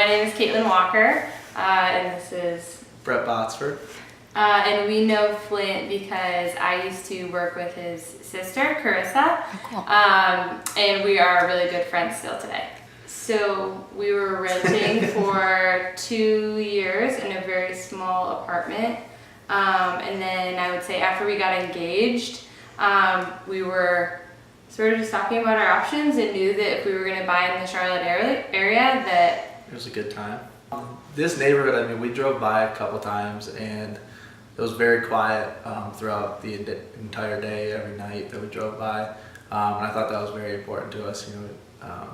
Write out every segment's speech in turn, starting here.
my name is Caitlin Walker, and this is Brett Botsford. And we know Flint because I used to work with his sister, Carissa, and we are really good friends still today. So we were renting for 2 years in a very small apartment, and then I would say after we got engaged, we were sort of just talking about our options and knew that if we were going to buy in the Charlotte area that it was a good time. This neighborhood, I mean, we drove by a couple times and it was very quiet throughout the entire day, every night that we drove by, and I thought that was very important to us, you know.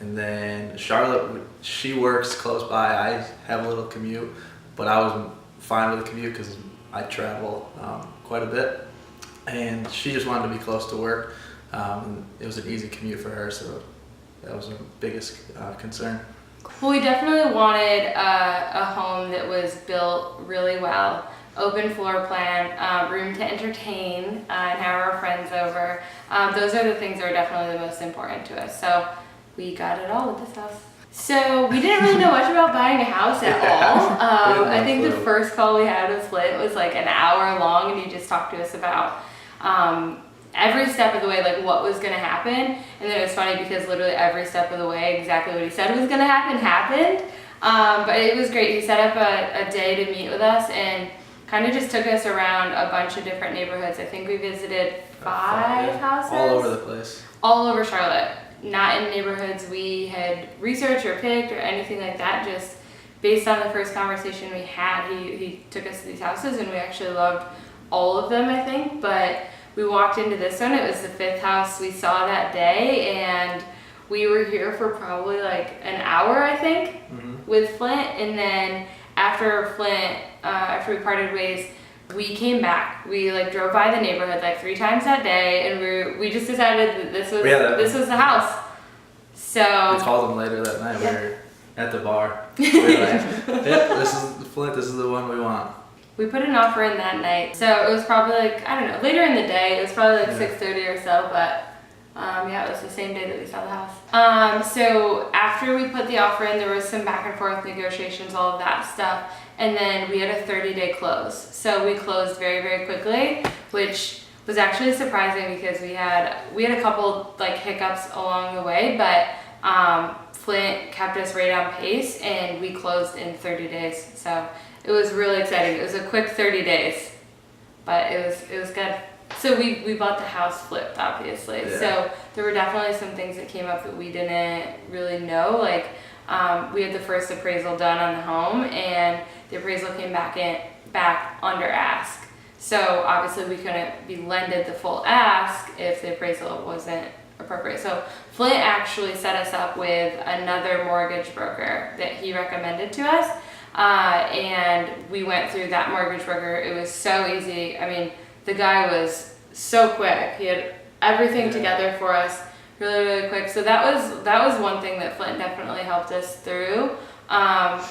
And then Charlotte, she works close by. I have a little commute, but I was fine with the commute because I travel quite a bit, and she just wanted to be close to work. And it was an easy commute for her, so that was our biggest concern. Well, we definitely wanted a home that was built really well, open floor plan, room to entertain and have our friends over. Those are the things that are definitely the most important to us. So we got it all with this house. So we didn't really know much about buying a house at all. I think the first call we had with Flint was like an hour long, and he just talked to us about every step of the way, like what was going to happen. And then it was funny because literally every step of the way, exactly what he said was going to happen happened. But it was great. He set up a day to meet with us and kind of just took us around a bunch of different neighborhoods. I think we visited five houses. All over the place. All over Charlotte. Not in neighborhoods we had researched or picked or anything like that. Just based on the first conversation we had, he took us to these houses and we actually loved all of them, I think. But we walked into this one. It was the 5th house we saw that day, and we were here for probably like an hour, I think, with Flint. And then after we parted ways, we came back. We like drove by the neighborhood like 3 times that day, and we just decided that this was the house. So we called him later that night. We were at the bar. We were like, "Yep, this is Flint. This is the one we want." We put an offer in that night. So it was probably like, I don't know, later in the day. It was probably like 6:30 or so, but yeah, it was the same day that we saw the house. So after we put the offer in, there was some back and forth negotiations, all of that stuff. And then we had a 30-day close. So we closed very, very quickly, which was actually surprising because we had a couple like hiccups along the way, but Flint kept us right on pace and we closed in 30 days. So it was really exciting. It was a quick 30 days, but it was good. So we bought the house flipped, obviously. Yeah. So there were definitely some things that came up that we didn't really know. Like we had the first appraisal done on the home, and the appraisal came back under ask. So obviously we couldn't be lended the full ask if the appraisal wasn't appropriate. So Flint actually set us up with another mortgage broker that he recommended to us. And we went through that mortgage broker. It was so easy. I mean, the guy was so quick. He had everything together for us really, really quick. So that was one thing that Flint definitely helped us through,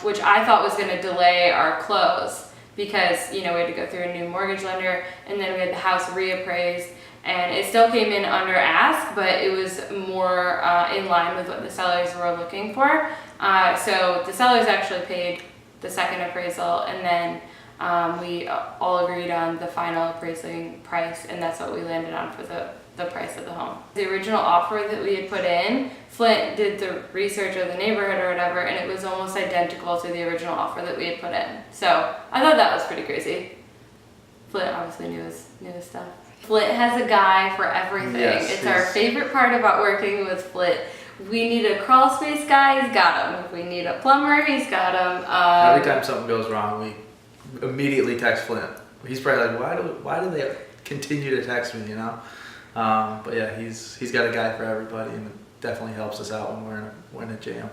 which I thought was going to delay our close because, you know, we had to go through a new mortgage lender, and then we had the house reappraised, and it still came in under ask, but it was more in line with what the sellers were looking for. So the sellers actually paid the second appraisal, and then we all agreed on the final appraising price, and that's what we landed on for the price of the home. The original offer that we had put in, Flint did the research of the neighborhood or whatever, and it was almost identical to the original offer that we had put in. So I thought that was pretty crazy. Flint obviously knew his stuff. Flint has a guy for everything. Yes, it's our favorite part about working with Flint. We need a crawl space guy, he's got him. If we need a plumber, he's got him. Every time something goes wrong, we immediately text Flint. He's probably like, why do they continue to text me, you know? But yeah, he's got a guy for everybody, and it definitely helps us out when we're in a jam.